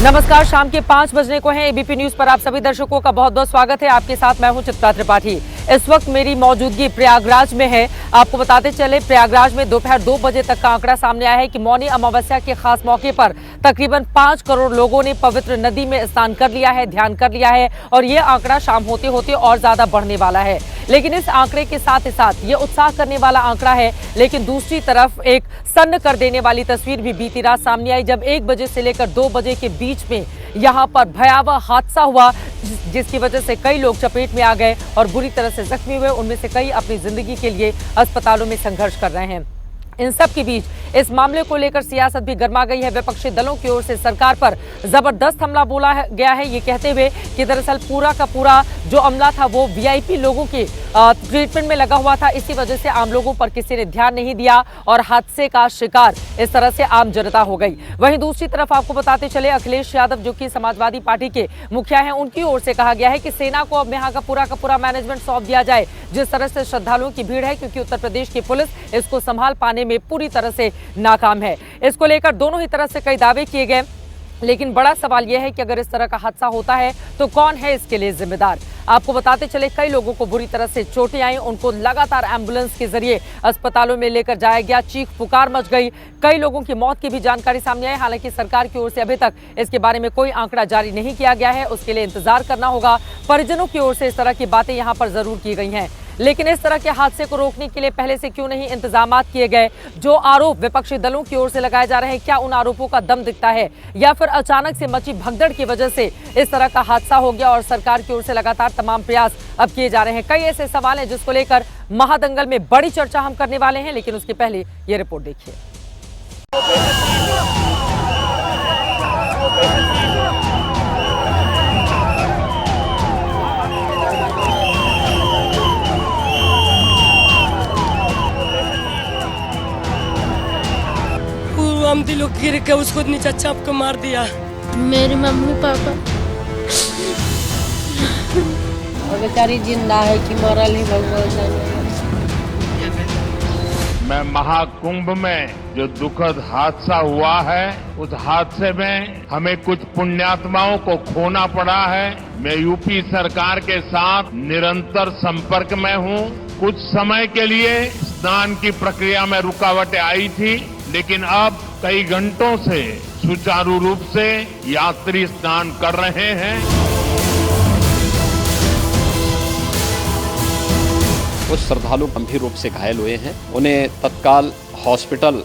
नमस्कार, शाम के 5 बजने को हैं। एबीपी न्यूज पर आप सभी दर्शकों का बहुत बहुत स्वागत है। आपके साथ मैं हूं चित्रा त्रिपाठी। इस वक्त मेरी मौजूदगी प्रयागराज में है। आपको बताते चले, प्रयागराज में दोपहर 2 बजे तक का आंकड़ा सामने आया है कि मौनी अमावस्या के खास मौके पर तकरीबन 5 करोड़ लोगों ने पवित्र नदी में स्नान कर लिया है, ध्यान कर लिया है और ये आंकड़ा शाम होते होते और ज्यादा बढ़ने वाला है। लेकिन इस आंकड़े के साथ ही साथ ये उत्साह करने वाला आंकड़ा है, लेकिन दूसरी तरफ एक सन्न कर देने वाली तस्वीर भी बीती रात सामने आई, जब 1 बजे से लेकर 2 बजे के बीच में यहां पर भयावह हादसा हुआ, जिसकी वजह से कई लोग चपेट में आ गए और बुरी तरह से जख्मी हुए। उनमें से कई अपनी जिंदगी के लिए अस्पतालों में संघर्ष कर रहे हैं। इन सब के बीच इस मामले को लेकर सियासत भी गर्मा गई है। विपक्षी दलों की ओर से सरकार पर जबरदस्त हमला बोला गया है, ये कहते हुए कि दरअसल पूरा का पूरा जो अमला था वो वीआईपी लोगों के ट्रीटमेंट में लगा हुआ था। इसी वजह से आम लोगों पर किसी ने ध्यान नहीं दिया और हादसे का शिकार इस तरह से आम जनता हो गई। वहीं दूसरी तरफ आपको बताते चले, अखिलेश यादव जो कि समाजवादी पार्टी के मुखिया हैं, उनकी ओर से कहा गया है कि सेना को अब यहाँ का पूरा मैनेजमेंट सौंप दिया जाए। जिस तरह से श्रद्धालुओं की भीड़ है, क्योंकि उत्तर प्रदेश की पुलिस इसको संभाल पाने में पूरी तरह से नाकाम है। इसको लेकर दोनों ही तरफ से कई दावे किए गए, लेकिन बड़ा सवाल यह है कि अगर इस तरह का हादसा होता है तो कौन है इसके लिए जिम्मेदार। आपको बताते चले, कई लोगों को बुरी तरह से चोटें आई, उनको लगातार एम्बुलेंस के जरिए अस्पतालों में लेकर जाया गया, चीख पुकार मच गई। कई लोगों की मौत की भी जानकारी सामने आई। हालांकि सरकार की ओर से अभी तक इसके बारे में कोई आंकड़ा जारी नहीं किया गया है, उसके लिए इंतजार करना होगा। परिजनों की ओर से इस तरह की बातें यहां पर जरूर की गई हैं, लेकिन इस तरह के हादसे को रोकने के लिए पहले से क्यों नहीं इंतजामात किए गए। जो आरोप विपक्षी दलों की ओर से लगाए जा रहे हैं, क्या उन आरोपों का दम दिखता है या फिर अचानक से मची भगदड़ की वजह से इस तरह का हादसा हो गया और सरकार की ओर से लगातार तमाम प्रयास अब किए जा रहे हैं। कई ऐसे सवाल हैं जिसको लेकर महादंगल में बड़ी चर्चा हम करने वाले हैं, लेकिन उसके पहले ये रिपोर्ट देखिए। आमदी लोग गिर के उसको नीचे चाप के मार दिया। मेरी मम्मी पापा और बेचारी जिंदा है कि मरल ही भगवान। मैं महाकुंभ में जो दुखद हादसा हुआ है, उस हादसे में हमें कुछ पुण्यात्माओं को खोना पड़ा है। मैं यूपी सरकार के साथ निरंतर संपर्क में हूं। कुछ समय के लिए स्नान की प्रक्रिया में रुकावटें आई थी, लेकिन अब कई घंटों से सुचारू रूप से यात्री स्नान कर रहे हैं। कुछ श्रद्धालु गंभीर रूप से घायल हुए हैं, उन्हें तत्काल हॉस्पिटल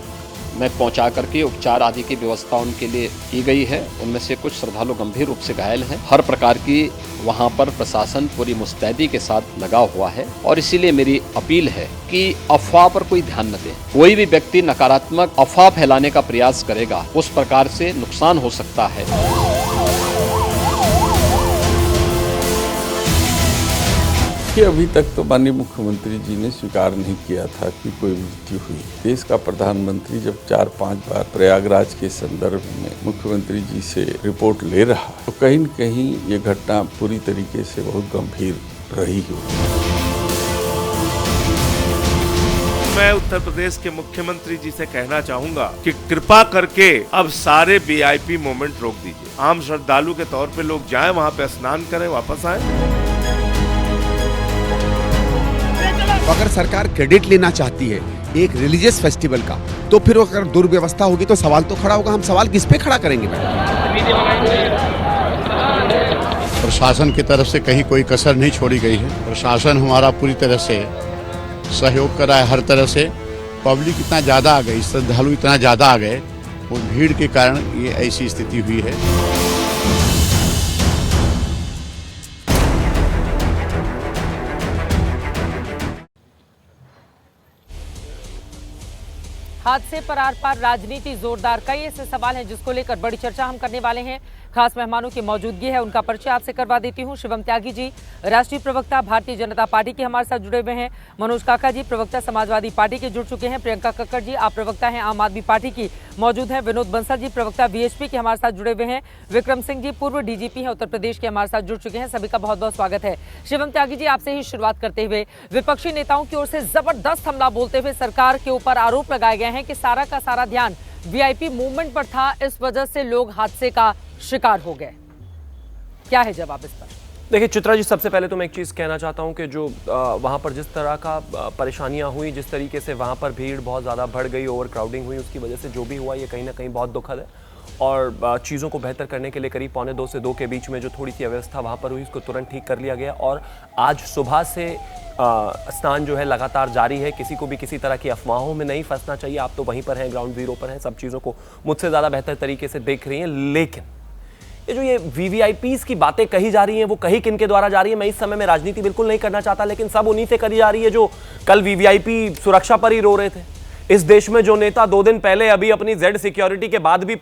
में पहुंचा करके उपचार आदि की व्यवस्था उनके लिए की गई है। उनमें से कुछ श्रद्धालु गंभीर रूप से घायल हैं। हर प्रकार की वहां पर प्रशासन पूरी मुस्तैदी के साथ लगा हुआ है और इसीलिए मेरी अपील है कि अफवाह पर कोई ध्यान न दे। कोई भी व्यक्ति नकारात्मक अफवाह फैलाने का प्रयास करेगा, उस प्रकार से नुकसान हो सकता है। कि अभी तक तो माननीय मुख्यमंत्री जी ने स्वीकार नहीं किया था कि कोई मृत्यु हुई। देश का प्रधानमंत्री जब 4-5 बार प्रयागराज के संदर्भ में मुख्यमंत्री जी से रिपोर्ट ले रहा, तो कहीं न कहीं ये घटना पूरी तरीके से बहुत गंभीर रही हो। मैं उत्तर प्रदेश के मुख्यमंत्री जी से कहना चाहूंगा कि कृपा करके अब सारे वीआईपी मोमेंट रोक दीजिए। आम श्रद्धालु के तौर पे लोग जाएं, वहां पे स्नान करें, वापस आए। अगर सरकार क्रेडिट लेना चाहती है एक रिलीजियस फेस्टिवल का, तो फिर अगर दुर्व्यवस्था होगी तो सवाल तो खड़ा होगा। हम सवाल किस पे खड़ा करेंगे? प्रशासन की तरफ से कहीं कोई कसर नहीं छोड़ी गई है। प्रशासन हमारा पूरी तरह से सहयोग कर रहा है हर तरह से। पब्लिक इतना ज़्यादा आ गई, श्रद्धालु इतना ज़्यादा आ गए, वो भीड़ के कारण ये ऐसी स्थिति हुई है। हादसे पर आर पार राजनीति जोरदार। कई ऐसे सवाल हैं जिसको लेकर बड़ी चर्चा हम करने वाले हैं। खास मेहमानों की मौजूदगी है, उनका परिचय आपसे करवा देती हूं। शिवम त्यागी जी, राष्ट्रीय प्रवक्ता भारतीय जनता पार्टी के हमारे साथ जुड़े हुए हैं। मनोज काका जी, प्रवक्ता समाजवादी पार्टी के जुड़ चुके हैं। प्रियंका कक्कड़ जी, आप प्रवक्ता हैं आम आदमी पार्टी की, मौजूद हैं। विनोद बंसल जी, प्रवक्ता वीएचपी के हमारे साथ जुड़े हुए हैं। विक्रम सिंह जी, पूर्व डीजीपी हैं उत्तर प्रदेश के, हमारे साथ जुड़ चुके हैं। सभी का बहुत बहुत स्वागत है। शिवम त्यागी जी, आपसे ही शुरुआत करते हुए, विपक्षी नेताओं की ओर से जबरदस्त हमला बोलते हुए सरकार के ऊपर आरोप लगाए गए हैं कि सारा का सारा ध्यान वीआईपी मूवमेंट पर था, इस वजह से लोग हादसे का शिकार हो गए। क्या है जवाब इस पर? देखिए चित्रा जी, सबसे पहले तो मैं एक चीज़ कहना चाहता हूं कि जो वहां पर जिस तरह का परेशानियां हुई, जिस तरीके से वहां पर भीड़ बहुत ज़्यादा बढ़ गई, ओवर क्राउडिंग हुई, उसकी वजह से जो भी हुआ ये कहीं ना कहीं बहुत दुखद है। और चीज़ों को बेहतर करने के लिए करीब 1:45 से 2 के बीच में जो थोड़ी सी अव्यवस्था वहाँ पर हुई, उसको तुरंत ठीक कर लिया गया। और आज सुबह से स्नान जो है लगातार जारी है। किसी को भी किसी तरह की अफवाहों में नहीं फंसना चाहिए। आप तो वहीं पर हैं, ग्राउंड जीरो पर हैं, सब चीज़ों को मुझसे ज़्यादा बेहतर तरीके से देख रही हैं। लेकिन ये जो ये वीवीआईपीज की बातें कही जा रही हैं, वो कहीं किन के द्वारा जा रही है, मैं इस समय में राजनीति बिल्कुल नहीं करना चाहता, लेकिन सब उन्हीं से करी जा रही है जो कल वीवीआईपी सुरक्षा पर ही रो रहे थे। इस देश में जो नेता 2 दिन पहले अभी अपनी जेड सिक्योरिटी के बाद भी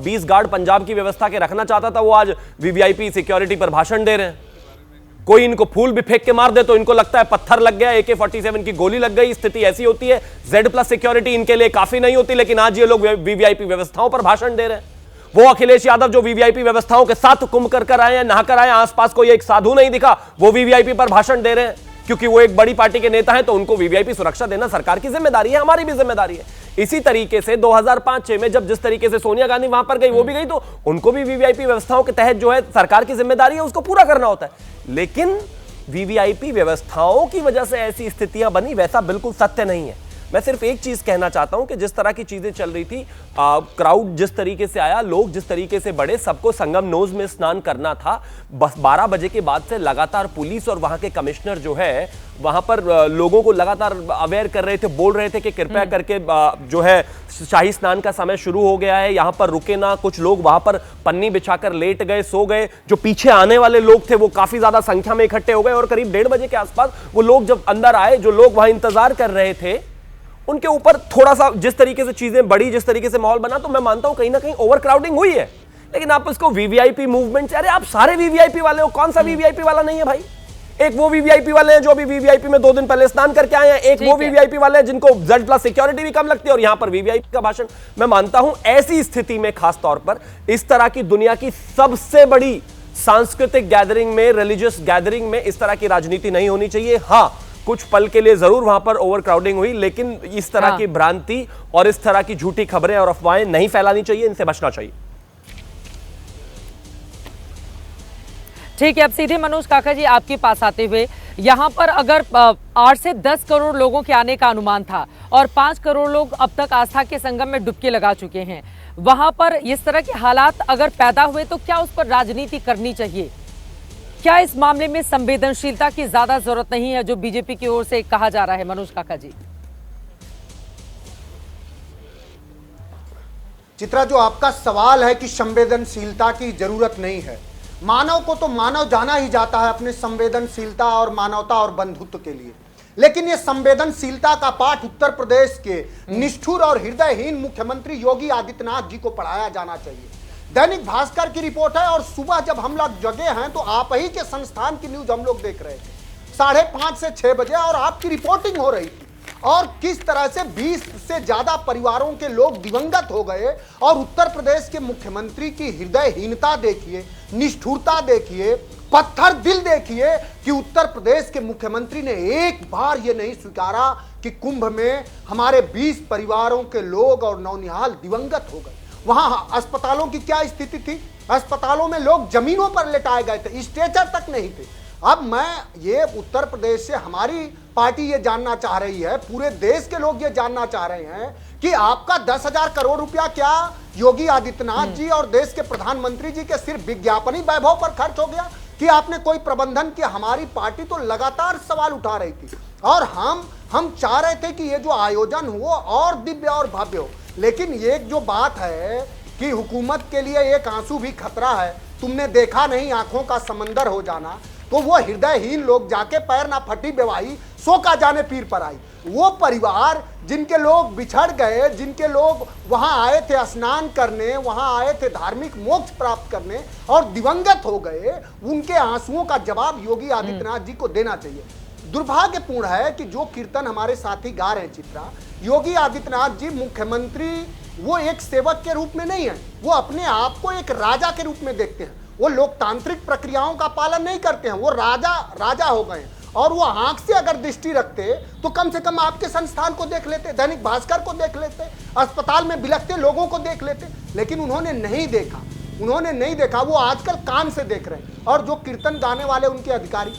20 गार्ड पंजाब की व्यवस्था के रखना चाहता था, वो आज वीवीआईपी सिक्योरिटी पर भाषण दे रहे हैं। कोई इनको फूल भी फेंक के मार दे तो इनको लगता है पत्थर लग गया, AK-47 की गोली लग गई। स्थिति ऐसी होती है। Z+ सिक्योरिटी इनके लिए काफी नहीं होती, लेकिन आज ये लोग वीवीआईपी व्यवस्थाओं पर भाषण दे रहे हैं। वो अखिलेश यादव जो वीवीआईपी व्यवस्थाओं के साथ कुंभ कर आए हैं, नहाकर आए, आसपास कोई एक साधु नहीं दिखा, वो वीवीआईपी पर भाषण दे रहे हैं क्योंकि वो एक बड़ी पार्टी के नेता हैं, तो उनको वीवीआईपी सुरक्षा देना सरकार की जिम्मेदारी है, हमारी भी जिम्मेदारी है। इसी तरीके से 2005-6 में जब जिस तरीके से सोनिया गांधी वहां पर गई, वो भी गई, तो उनको भी वीवीआईपी व्यवस्थाओं के तहत जो है सरकार की जिम्मेदारी है, उसको पूरा करना होता है। लेकिन वीवीआईपी व्यवस्थाओं की वजह से ऐसी स्थितियां बनी, वैसा बिल्कुल सत्य नहीं है। मैं सिर्फ एक चीज कहना चाहता हूं कि जिस तरह की चीजें चल रही थी, क्राउड जिस तरीके से आया, लोग जिस तरीके से बढ़े, सबको संगम नोज में स्नान करना था। बस 12 बजे के बाद से लगातार पुलिस और वहां के कमिश्नर जो है वहां पर लोगों को लगातार अवेयर कर रहे थे, बोल रहे थे कि कृपया करके जो है शाही स्नान का समय शुरू हो गया है, यहां पर रुके ना। कुछ लोग वहां पर पन्नी बिछाकर लेट गए, सो गए। जो पीछे आने वाले लोग थे वो काफी ज्यादा संख्या में इकट्ठे हो गए और करीब 1:30 बजे के आसपास वो लोग जब अंदर आए, जो लोग वहां इंतजार कर रहे थे, उनके ऊपर थोड़ा सा जिस तरीके से चीजें बढ़ी, जिस तरीके से माहौल बना, तो मैं मानता हूं कहीं ना कहीं ओवर क्राउडिंग हुई है। लेकिन आप उसको वीवीआईपी मूवमेंट से, अरे आप सारे वीवीआईपी वाले हो, कौन सा वीवीआईपी वाला नहीं है भाई? एक वो वीवीआईपी वाले हैं जो अभी वीवीआईपी में 2 दिन पहले स्नान करके आए हैं, एक वो वीवीआईपी वाले हैं जिनको Z+ सिक्योरिटी भी कम लगती है, और यहां पर वीवीआईपी का भाषण। मैं मानता हूं ऐसी स्थिति में खास तौर पर इस तरह की दुनिया की सबसे बड़ी सांस्कृतिक गैदरिंग में, रिलीजियस गैदरिंग में इस तरह की राजनीति नहीं होनी चाहिए। हां, कुछ पल के लिए जरूर वहां पर ओवर क्राउडिंग हुई, लेकिन इस तरह की भ्रांति और इस तरह की झूठी खबरें और अफवाहें नहीं फैलानी चाहिए, इनसे बचना चाहिए। ठीक है, अब सीधे मनोज काका जी आपके पास आते हुए, यहाँ पर अगर 8 से 10 करोड़ लोगों के आने का अनुमान था और 5 करोड़ लोग अब तक आस्था के संगम में डुबकी लगा चुके हैं, वहां पर इस तरह के हालात अगर पैदा हुए तो क्या उस पर राजनीति करनी चाहिए? क्या इस मामले में संवेदनशीलता की ज्यादा जरूरत नहीं है जो बीजेपी की ओर से कहा जा रहा है? मनोज काका जी। चित्रा, जो आपका सवाल है कि संवेदनशीलता की जरूरत नहीं है, मानव को तो मानव जाना ही जाता है अपने संवेदनशीलता और मानवता और बंधुत्व के लिए। लेकिन ये संवेदनशीलता का पाठ उत्तर प्रदेश के निष्ठुर और हृदयहीन मुख्यमंत्री योगी आदित्यनाथ जी को पढ़ाया जाना चाहिए। दैनिक भास्कर की रिपोर्ट है, और सुबह जब हम लोग जगे हैं तो आप ही के संस्थान की न्यूज हम लोग देख रहे थे 5:30 से 6 बजे, और आपकी रिपोर्टिंग हो रही थी, और किस तरह से 20 से ज्यादा परिवारों के लोग दिवंगत हो गए। और उत्तर प्रदेश के मुख्यमंत्री की हृदयहीनता देखिए, निष्ठुरता देखिए, पत्थर दिल देखिए कि उत्तर प्रदेश के मुख्यमंत्री ने एक बार ये नहीं स्वीकारा कि कुंभ में हमारे 20 परिवारों के लोग और नौनिहाल दिवंगत हो गए। वहां अस्पतालों की क्या स्थिति थी? अस्पतालों में लोग जमीनों पर लेटाए गए थे, स्ट्रेचर तक नहीं थे। अब मैं ये उत्तर प्रदेश से हमारी पार्टी ये जानना चाह रही है, पूरे देश के लोग ये जानना चाह रहे हैं कि आपका 10,000 करोड़ रुपया क्या योगी आदित्यनाथ जी और देश के प्रधानमंत्री जी के सिर्फ विज्ञापनी वैभव पर खर्च हो गया कि आपने कोई प्रबंधन किया? हमारी पार्टी तो लगातार सवाल उठा रही थी, और हम चाह रहे थे कि ये जो आयोजन हो और दिव्य और भव्य हो। लेकिन ये जो बात है कि हुकूमत के लिए एक आंसू भी खतरा है, तुमने देखा नहीं आंखों का समंदर हो जाना, तो वो हृदयहीन लोग जाके पैर ना फटी बेवाही सो का जाने पीर पर आई। वो परिवार जिनके लोग बिछड़ गए, जिनके लोग वहां आए थे स्नान करने, वहां आए थे धार्मिक मोक्ष प्राप्त करने और दिवंगत हो गए, उनके आंसुओं का जवाब योगी आदित्यनाथ जी को देना चाहिए। दुर्भाग्यपूर्ण है कि जो कीर्तन हमारे साथी गा रहे हैं चित्रा, योगी आदित्यनाथ जी मुख्यमंत्री वो एक सेवक के रूप में नहीं है, वो अपने आप को एक राजा के रूप में देखते हैं। वो लोकतांत्रिक प्रक्रियाओं का पालन नहीं करते हैं, वो राजा हो गए हैं। और वो आंख से अगर दृष्टि रखते तो कम से कम आपके संस्थान को देख लेते, दैनिक भास्कर को देख लेते, अस्पताल में बिलखते लोगों को देख लेते, लेकिन उन्होंने नहीं देखा। उन्होंने नहीं देखा, वो आजकल कान से देख रहे हैं। और जो कीर्तन गाने वाले उनके अधिकारी,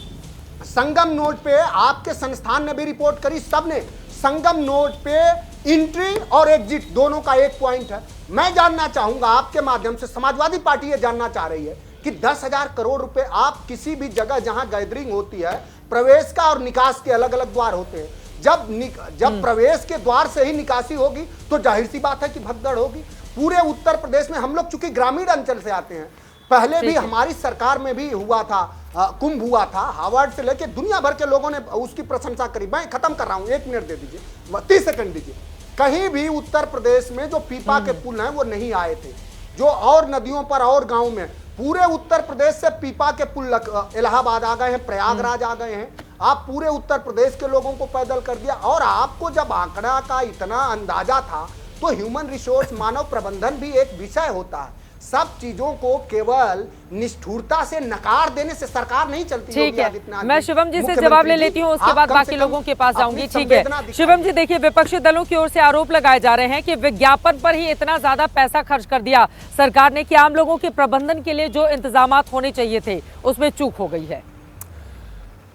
संगम नोड पे आपके संस्थान ने भी रिपोर्ट करी, सबने संगम नोड पे एंट्री और एग्जिट दोनों का एक पॉइंट है। मैं जानना चाहूंगा आपके माध्यम से, समाजवादी पार्टी ये जानना चाह रही है कि 10,000 करोड़ रुपए आप किसी भी जगह जहां गैदरिंग होती है, प्रवेश का और निकास के अलग अलग द्वार होते हैं, जब प्रवेश के द्वार से ही निकासी होगी तो जाहिर सी बात है कि भगदड़ होगी। पूरे उत्तर प्रदेश में हम लोग चूंकि ग्रामीण अंचल से आते हैं, पहले भी हमारी सरकार में भी हुआ था, कुंभ हुआ था, हार्वर्ड से लेके दुनिया भर के लोगों ने उसकी प्रशंसा करी। मैं खत्म कर रहा हूं, 1 मिनट दे दीजिए, 30 सेकंड दीजिए। कहीं भी उत्तर प्रदेश में जो पीपा के पुल हैं वो नहीं आए थे, जो और नदियों पर और गांव में, पूरे उत्तर प्रदेश से पीपा के पुल इलाहाबाद आ गए हैं, प्रयागराज आ गए हैं। आप पूरे उत्तर प्रदेश के लोगों को पैदल कर दिया। और आपको जब आंकड़ा का इतना अंदाजा था तो ह्यूमन रिसोर्स मानव प्रबंधन भी एक विषय होता है। सब चीजों को केवल निष्ठुरता से नकार देने से सरकार नहीं चलती। ठीक है, मैं शिवम जी से जवाब ले लेती हूँ, उसके बाद बाकी लोगों के पास जाऊंगी। ठीक है शिवम जी, देखिए विपक्षी दलों की ओर से आरोप लगाए जा रहे हैं कि विज्ञापन पर ही इतना ज्यादा पैसा खर्च कर दिया सरकार ने कि आम लोगों के प्रबंधन के लिए जो इंतजामात होने चाहिए थे उसमें चूक हो गई है।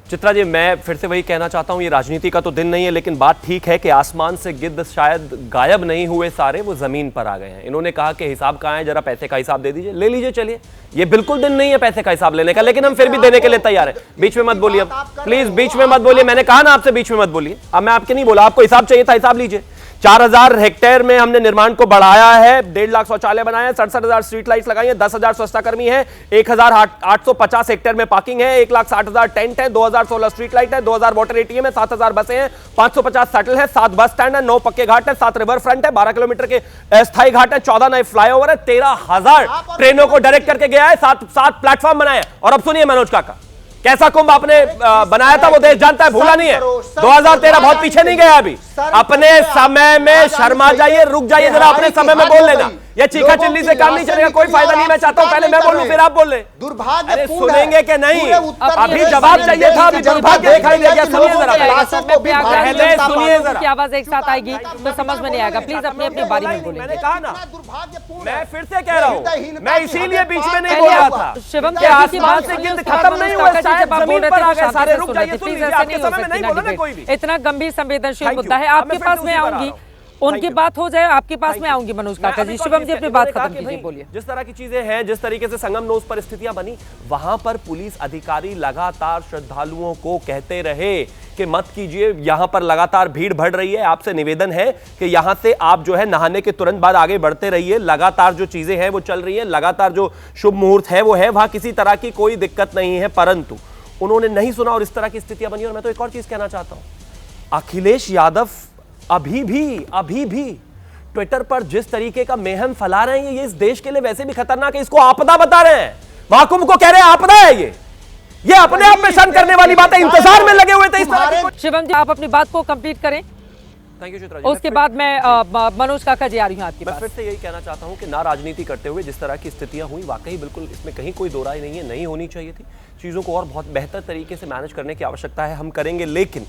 चित्रा जी, मैं फिर से वही कहना चाहता हूं, ये राजनीति का तो दिन नहीं है, लेकिन बात ठीक है कि आसमान से गिद्ध शायद गायब नहीं हुए सारे, वो जमीन पर आ गए हैं। इन्होंने कहा कि हिसाब कहाँ है, जरा पैसे का हिसाब दे दीजिए, ले लीजिए, चलिए। ये बिल्कुल दिन नहीं है पैसे का हिसाब लेने का, लेकिन हम फिर भी देने के लिए तैयार है। बीच में मत बोलिए, प्लीज बीच में मत बोलिए, मैंने कहा ना आपसे बीच में मत बोलिए। अब मैं आपके नहीं बोला, आपको हिसाब चाहिए था, हिसाब लीजिए। 4,000 हेक्टेयर में हमने निर्माण को बढ़ाया है, 1.5 लाख शौचालय बनाए हैं, 67,000 स्ट्रीट लाइट्स लगाई हैं, 10,000 स्वच्छताकर्मी है, 1,850 हेक्टेयर में पार्किंग है, 1,60,000 टेंट है, 2,016 स्ट्रीट लाइट है, 2,000 वाटर एटीएम है, 7,000 बसें हैं, 550 शटल है, 7 बस स्टैंड है, 9 पक्के घाट है, 7 रिवर फ्रंट है, 12 किलोमीटर के अस्थायी घाट है, 14 नए फ्लाईओवर है, 13,000 ट्रेनों को डायरेक्ट करके गया है, 7 प्लेटफॉर्म बनाए। और अब सुनिए मनोज काका, कैसा कुंभ आपने बनाया था वो देश जानता है, भूला नहीं है। 2013 बहुत पीछे नहीं गया अभी। अपने समय में शर्मा जाइए, रुक जाइए जरा, अपने समय में बोल लेना। ये चीखा चिल्ली से काम नहीं चलेगा, कोई फायदा नहीं। मैं चाहता हूं पहले मैं बोलूं फिर आप बोल ले। दुर्भाग्य सुनेंगे कि नहीं? अभी जवाब चाहिए था, अभी दुर्भाग्य दिखाई दे गया। सुनिए जरा, पहले सुनिए जरा, की आवाज एक साथ आएगी तो समझ में नहीं आएगा। प्लीज अपनी अपनी बारी में बोलिए। मैंने कहा ना, मैं फिर से कह रहा हूं, मैं इसीलिए बीच में नहीं बोल रहा था। शिवम के आसमान से गिद्ध खत्म नहीं हुआ, शायद जमीन पर आ गए सारे। रुक जाइए, सुन लीजिए, आपके समय में नहीं बोला ना कोई भी। इतना गंभीर संवेदनशील मुद्दा है, आपके पास मैं आऊंगी, उनकी बात हो जाए, आपके पास में आऊंगी मनोज काका जी। शिवम जी अपनी बात खत्म कीजिए, बोलिए। जिस तरह की चीजें हैं, जिस तरीके से संगम नोज पर स्थितियां बनी, वहां पर पुलिस अधिकारी लगातार श्रद्धालुओं को कहते रहे कि मत कीजिए, यहां पर लगातार भीड़ बढ़ रही है, आपसे निवेदन है कि यहां से आप जो है नहाने के तुरंत बाद आगे बढ़ते रहिए। लगातार जो चीजें हैं वो चल रही है, लगातार जो शुभ मुहूर्त है वो है, वहां किसी तरह की कोई दिक्कत नहीं है। परंतु उन्होंने नहीं सुना और इस तरह की स्थितियां बनी। और मैं तो एक और चीज कहना चाहता हूं, अखिलेश यादव अभी भी ट्विटर पर जिस तरीके का मेहम फैला रहे हैं, ये इस देश के लिए वैसे भी खतरनाक है। इसको आपदा बता रहे हैं, महाकुंभ को कह रहे हैं आपदा है। ये अपने आप में शर्म करने वाली बात है। इंतजार में लगे हुए थे इस तरह की। शिवम जी आप अपनी बात को कंप्लीट करें, थैंक यू चित्रा जी। उसके बाद मैं मनोज काका जी आ रही हूँ आपके पास। मैं फिर से यही कहना चाहता हूं कि ना राजनीति करते हुए जिस तरह की स्थितियां हुई, वाकई बिल्कुल इसमें कहीं कोई दो राय नहीं है, नहीं होनी चाहिए थी। चीज़ों को और बहुत बेहतर तरीके से मैनेज करने की आवश्यकता है, हम करेंगे। लेकिन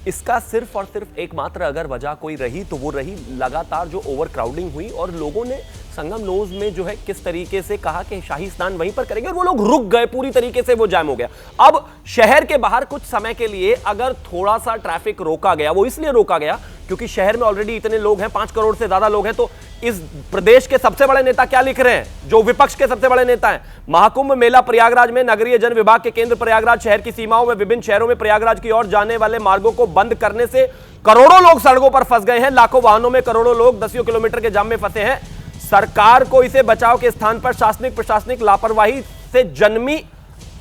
इसका सिर्फ और सिर्फ एकमात्र अगर वजह कोई रही तो वो रही लगातार जो ओवर क्राउडिंग हुई। और लोगों ने संगम नोज में जो है किस तरीके से कहा कि शाही स्नान वहीं पर करेंगे, और वो लोग रुक गए, पूरी तरीके से वो जाम हो गया। अब शहर के बाहर कुछ समय के लिए अगर थोड़ा सा ट्रैफिक रोका गया, वो इसलिए रोका गया क्योंकि शहर में ऑलरेडी इतने लोग हैं, 5 करोड़ से ज्यादा लोग हैं। तो इस प्रदेश के सबसे बड़े नेता क्या लिख रहे हैं, जो विपक्ष के सबसे बड़े नेता हैं, महाकुंभ मेला प्रयागराज में नगरीय जन विभाग के केंद्र प्रयागराज शहर की सीमाओं में विभिन्न शहरों में प्रयागराज की ओर जाने वाले मार्गों को बंद करने से करोड़ों लोग सड़कों पर फंस गए हैं। लाखों वाहनों में करोड़ों लोग 10 किलोमीटर के जाम में फंसे हैं। सरकार को इसे बचाव के स्थान पर शासनिक प्रशासनिक लापरवाही से जन्मी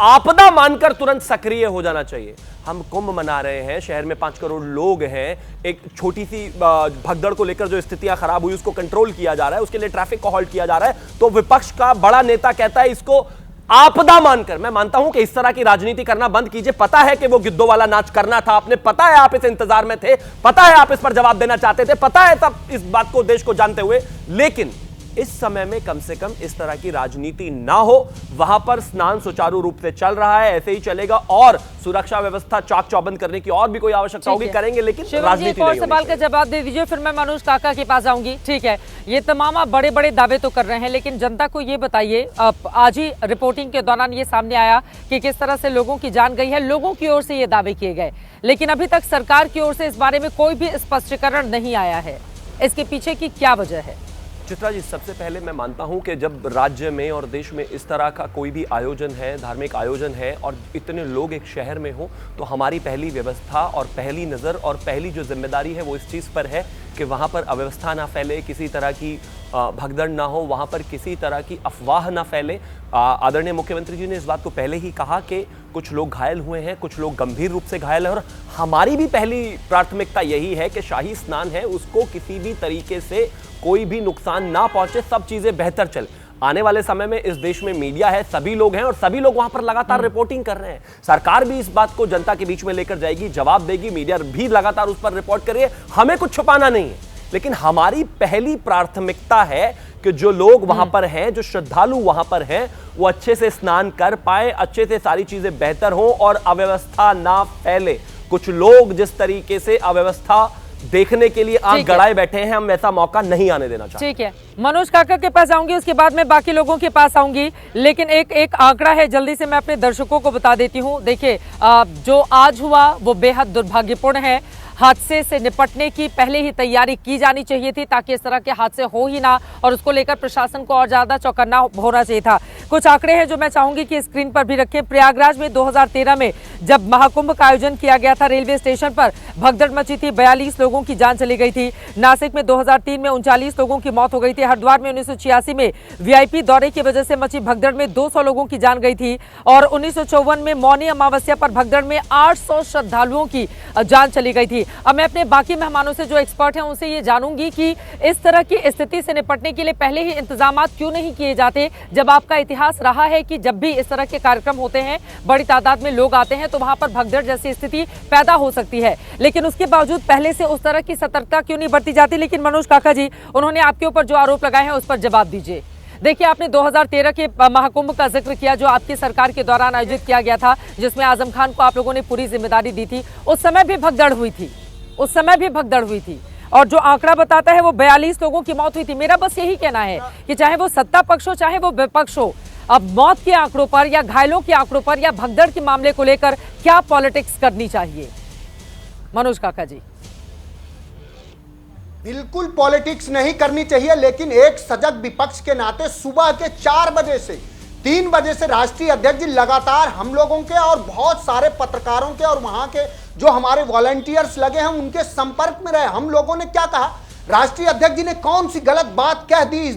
आपदा मानकर तुरंत सक्रिय हो जाना चाहिए। हम कुंभ मना रहे हैं, शहर में 5 करोड़ लोग हैं, एक छोटी सी भगदड़ को लेकर जो स्थितियां खराब हुई उसको कंट्रोल किया जा रहा है, उसके लिए ट्रैफिक को हॉल्ट किया जा रहा है। तो विपक्ष का बड़ा नेता कहता है इसको आपदा मानकर। मैं मानता हूं कि इस तरह की राजनीति करना बंद कीजिए। पता है कि वो गिद्धों वाला नाच करना था, आपने पता है, आप इस इंतजार में थे, पता है आप इस पर जवाब देना चाहते थे, पता है सब इस बात को देश को जानते हुए। लेकिन इस समय में कम से कम इस तरह की राजनीति ना हो। वहां पर स्नान सुचारू रूप से चल रहा है, ऐसे ही चलेगा और सुरक्षा व्यवस्था चाक चौबंद करने की और भी कोई आवश्यकता होगी करेंगे, लेकिन राजनीति नहीं होगी। सवाल का जवाब दे दीजिए, फिर मैं मनोज काका के पास आऊंगी। ठीक है, ये तमाम आप बड़े बड़े दावे तो कर रहे हैं, लेकिन जनता को ये बताइए, आज ही रिपोर्टिंग के दौरान ये सामने आया कि किस तरह से लोगों की जान गई है, लोगों की ओर से ये दावे किए गए, लेकिन अभी तक सरकार की ओर से इस बारे में कोई भी स्पष्टीकरण नहीं आया है। इसके पीछे की क्या वजह है? चित्रा जी, सबसे पहले मैं मानता हूं कि जब राज्य में और देश में इस तरह का कोई भी आयोजन है, धार्मिक आयोजन है और इतने लोग एक शहर में हो, तो हमारी पहली व्यवस्था और पहली नज़र और पहली जो जिम्मेदारी है वो इस चीज़ पर है कि वहाँ पर अव्यवस्था ना फैले, किसी तरह की भगदड़ ना हो, वहाँ पर किसी तरह की अफवाह ना फैले। आदरणीय मुख्यमंत्री जी ने इस बात को पहले ही कहा कि कुछ लोग घायल हुए हैं, कुछ लोग गंभीर रूप से घायल हैं और हमारी भी पहली प्राथमिकता यही है कि शाही स्नान है उसको किसी भी तरीके से कोई भी नुकसान ना पहुंचे, सब चीजें बेहतर चले। आने वाले समय में इस देश में मीडिया है, सभी लोग हैं और सभी लोग वहां पर लगातार रिपोर्टिंग कर रहे हैं। सरकार भी इस बात को जनता के बीच में लेकर जाएगी, जवाब देगी, मीडिया भी लगातार उस पर रिपोर्ट करिए, हमें कुछ छुपाना नहीं है। लेकिन हमारी पहली प्राथमिकता है कि जो लोग वहां पर हैं, जो श्रद्धालु वहां पर हैं, वो अच्छे से स्नान कर पाए, अच्छे से सारी चीजें बेहतर हो और अव्यवस्था ना फैले। कुछ लोग जिस तरीके से अव्यवस्था देखने के लिए आंख गड़ाए बैठे हैं, हम ऐसा मौका नहीं आने देना चाहते। ठीक है, मनोज काका के पास आऊंगी, उसके बाद मैं बाकी लोगों के पास आऊंगी, लेकिन एक आंकड़ा है, जल्दी से मैं अपने दर्शकों को बता देती हूं। देखिए, जो आज हुआ वो बेहद दुर्भाग्यपूर्ण है। हादसे से निपटने की पहले ही तैयारी की जानी चाहिए थी ताकि इस तरह के हादसे हो ही ना, और उसको लेकर प्रशासन को और ज्यादा चौकन्ना होना चाहिए था। कुछ आंकड़े हैं जो मैं चाहूंगी कि स्क्रीन पर भी रखें। प्रयागराज में 2013 में जब महाकुंभ का आयोजन किया गया था, रेलवे स्टेशन पर भगदड़ मची थी, 42 लोगों की जान चली गई थी। नासिक में 2003 में 39 लोगों की मौत हो गई थी। हरिद्वार में 1986 में वीआईपी दौरे की वजह से मची भगदड़ में 200 लोगों की जान गई थी, और 1954 में मौनी अमावस्या पर भगदड़ में 800 श्रद्धालुओं की जान चली गई थी। अब मैं अपने बाकी मेहमानों से जो एक्सपर्ट हैं उनसे ये जानूंगी कि इस तरह की स्थिति से निपटने के लिए पहले ही इंतजाम क्यों नहीं किए जाते। जब आपका इतिहास रहा है कि जब भी इस तरह के कार्यक्रम होते हैं, बड़ी तादाद में लोग आते हैं, तो वहां पर भगदड़ जैसी स्थिति पैदा हो सकती है, लेकिन उसके बावजूद पहले से उस तरह की सतर्कता क्यों नहीं बरती जाती। लेकिन मनोज काका जी, उन्होंने आपके ऊपर जो आरोप लगाए हैं उस पर जवाब दीजिए। देखिए, आपने 2013 के महाकुंभ का जिक्र किया जो आपकी सरकार के दौरान आयोजित किया गया था, जिसमें आजम खान को आप लोगों ने पूरी जिम्मेदारी दी थी। उस समय भी भगदड़ हुई थी, और जो आंकड़ा बताता है वो 42 लोगों की मौत हुई थी। मेरा बस यही कहना है कि चाहे वो सत्ता पक्ष हो चाहे वो विपक्ष हो, अब मौत के आंकड़ों पर या घायलों के आंकड़ों पर या भगदड़ के मामले को लेकर क्या पॉलिटिक्स करनी चाहिए? मनोज काका जी। बिल्कुल पॉलिटिक्स नहीं करनी चाहिए, लेकिन एक सजग विपक्ष के नाते सुबह के 4 बजे से 3 बजे से राष्ट्रीय अध्यक्ष जी लगातार हम लोगों के और बहुत सारे पत्रकारों के और वहां के जो हमारे वॉलंटियर्स लगे हैं उनके संपर्क में रहे। हम लोगों ने क्या कहा, राष्ट्रीय अध्यक्ष जी ने कौन सी गलत बात कह दी?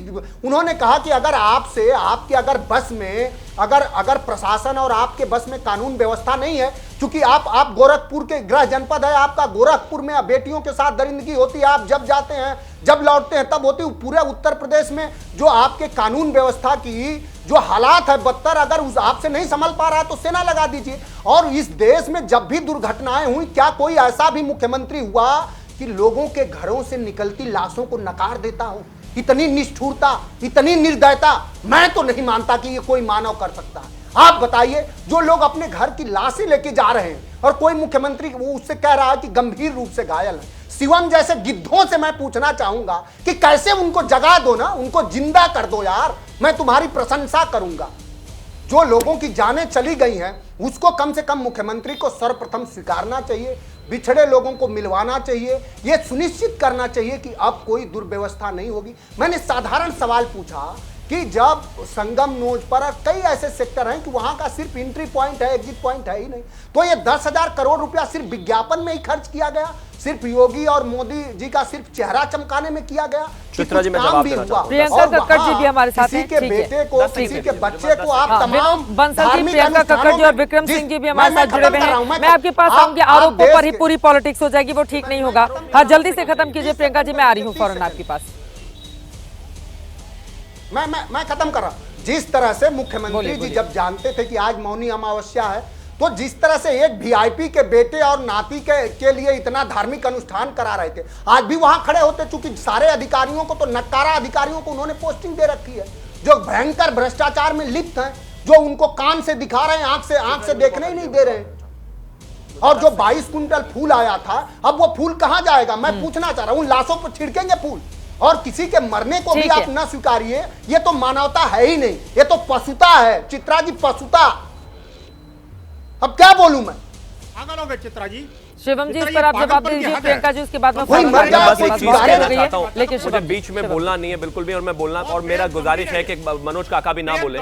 उन्होंने कहा कि अगर आपसे आपके अगर बस में अगर प्रशासन और आपके बस में कानून व्यवस्था नहीं है, क्योंकि आप गोरखपुर के गृह जनपद है, आपका गोरखपुर में बेटियों के साथ दरिंदगी होती है, आप जब जाते हैं जब लौटते हैं तब होती है। पूरे उत्तर प्रदेश में जो आपके कानून व्यवस्था की जो हालात है बदतर, अगर उस आपसे नहीं संभल पा रहा है तो सेना लगा दीजिए। और इस देश में जब भी दुर्घटनाएं हुई, क्या कोई ऐसा भी मुख्यमंत्री हुआ कि लोगों के घरों से निकलती लाशों को नकार देता हो? इतनी निष्ठुरता, इतनी निर्दयता मैं तो नहीं मानता कि ये कोई मानव कर सकता है। आप बताइए, जो लोग अपने घर की लाशें लेके जा रहे हैं और कोई मुख्यमंत्री वो उससे कह रहा है कि गंभीर रूप से घायल है। शिवम जैसे गिद्धों से मैं पूछना चाहूंगा कि कैसे उनको जगा दो ना, उनको जिंदा कर दो यार, मैं तुम्हारी प्रशंसा करूंगा। जो लोगों की जानें चली गई हैं उसको कम से कम मुख्यमंत्री को सर्वप्रथम स्वीकारना चाहिए, बिछड़े लोगों को मिलवाना चाहिए, यह सुनिश्चित करना चाहिए कि अब कोई दुर्व्यवस्था नहीं होगी। मैंने साधारण सवाल पूछा कि जब संगम नोज पर कई ऐसे सेक्टर हैं कि वहां का सिर्फ एंट्री पॉइंट है, एग्जिट पॉइंट है ही नहीं, तो ये 10,000 करोड़ रुपया सिर्फ विज्ञापन में ही खर्च किया गया, सिर्फ योगी और मोदी जी का सिर्फ चेहरा चमकाने में किया गया। चित्रा जी, मैं जवाब देना चाहता हूं। प्रियंका कक्कड़ जी भी हमारे साथ हैं। किसी के बेटे को, किसी के बच्चे को आप तमाम बंसल जी, प्रियंका कक्कड़ जी और विक्रम सिंह जी भी हमारे साथ जुड़े हुए हैं। मैं आपके पास आऊंगी, आरोपों पर ही पूरी पॉलिटिक्स हो जाएगी, वो ठीक नहीं होगा। हाँ, जल्दी से खत्म कीजिए प्रियंका जी, मैं आ रही हूँ फौरन आपके पास। मैं खत्म कर रहा हूं। जिस तरह से मुख्यमंत्री जी जब जानते थे कि आज मौनी अमावस्या है, तो जिस तरह से एक वीआईपी के बेटे और नाती के लिए इतना धार्मिक अनुष्ठान करा रहे थे, आज भी वहां खड़े होते, चूंकि सारे अधिकारियों को तो नकारा अधिकारियों को उन्होंने पोस्टिंग दे रखी है जो भयंकर भ्रष्टाचार में लिप्त हैं, जो उनको कान से दिखा रहे हैं, आंख से देखने ही नहीं दे रहे। और जो 22 कुंटल फूल आया था, अब वो फूल कहां जाएगा? मैं पूछना चाह रहा हूं। लाशों पर छिड़केंगे फूल और किसी के मरने को भी आप न स्वीकारिए, ये तो मानवता है ही नहीं, ये तो पशुता है चित्रा जी, पशुता। अब क्या बोलूं मैं? चित्रा जी, शिवम जी इस पर आप जवाब दीजिए, प्रियंका जी उसके बाद में लेकिन मुझे बीच में बोलना नहीं है बिल्कुल भी, और मैं बोलना, और मेरा गुजारिश है कि मनोज काका भी ना बोले।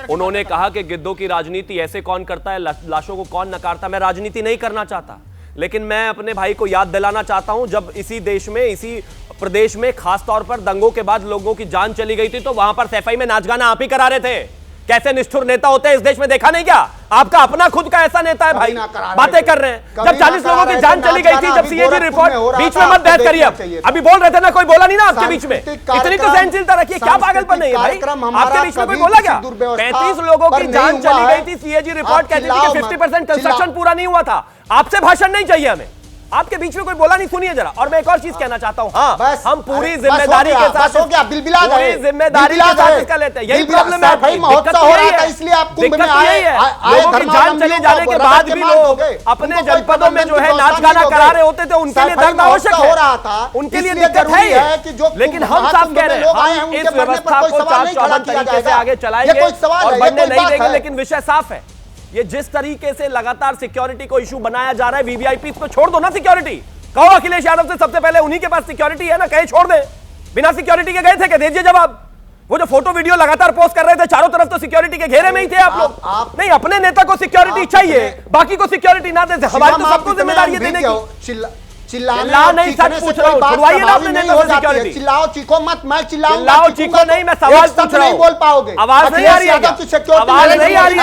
उन्होंने कहा कि गिद्धों की राजनीति ऐसे कौन करता है, लाशों को कौन नकारता। मैं राजनीति नहीं करना चाहता, लेकिन मैं अपने भाई को याद दिलाना चाहता हूं, जब इसी देश में, इसी प्रदेश में खास तौर पर दंगों के बाद लोगों की जान चली गई थी, तो वहां पर सफाई में नाच गाना आप ही करा रहे थे। कैसे निष्ठुर नेता होते हैं इस देश में देखा नहीं क्या? आपका अपना खुद का ऐसा नेता है भाई, बातें कर रहे हैं। जब 40 लोगों की जान चली गई थी, जब सीएजी रिपोर्ट, बीच में मत बहस करिए। अभी बोल रहे थे ना, कोई बोला नहीं ना आपके बीच में? इतनी तो सहनशीलता रखिए, क्या पागलपन है भाई? आपके बीच में कोई बोला क्या? 35 लोगों की जान चली गई थी, सीएजी रिपोर्ट कहती थी कि 50% कंस्ट्रक्शन पूरा नहीं हुआ था। आपसे भाषण नहीं चाहिए हमें, आपके बीच में कोई बोला नहीं। सुनिए जरा, और मैं एक और चीज कहना चाहता हूं। हाँ, हम पूरी जिम्मेदारी के साथ इसका लेते हैं। यही प्रॉब्लम है, इसलिए आप लोगों की जान चले जाने के बाद भी लोग अपने जनपदों में जो है नाच गाना करा रहे होते थे, उनके लिए धर्म आवश्यक है, उनके लिए दिक्कत है। लेकिन हम साफ कह रहे हैं, हम इस व्यवस्था को चाक चौबंद तरीके से आगे चलाएंगे और बढ़ने नहीं देंगे। लेकिन विषय साफ है, ये जिस तरीके से लगातार सिक्योरिटी को इशू बनाया जा रहा है, वीवीआईपी को छोड़ दो ना सिक्योरिटी। कहो अखिलेश यादव से सबसे पहले, उन्हीं के पास सिक्योरिटी है ना, कहे छोड़ दे। बिना सिक्योरिटी के गए थे क्या? दीजिए जवाब। वो जो फोटो वीडियो लगातार पोस्ट कर रहे थे, चारों तरफ तो सिक्योरिटी के घेरे में ही थे आप लोग। नहीं, अपने नेता को सिक्योरिटी चाहिए, बाकी को सिक्योरिटी ना दे। हमारी तो सबको जिम्मेदारी देने की। चिल्ला नहीं, सच पूछ रहा हूं, छुड़वाइए ना अपने नेता से सिक्योरिटी। चिल्लाओ चीखो मत, मैं चिल्लाओ चीखो नहीं, मैं सवाल पूछ रहा हूं। बोल पाओगे? आवाज नहीं आ रही है, आवाज नहीं आ रही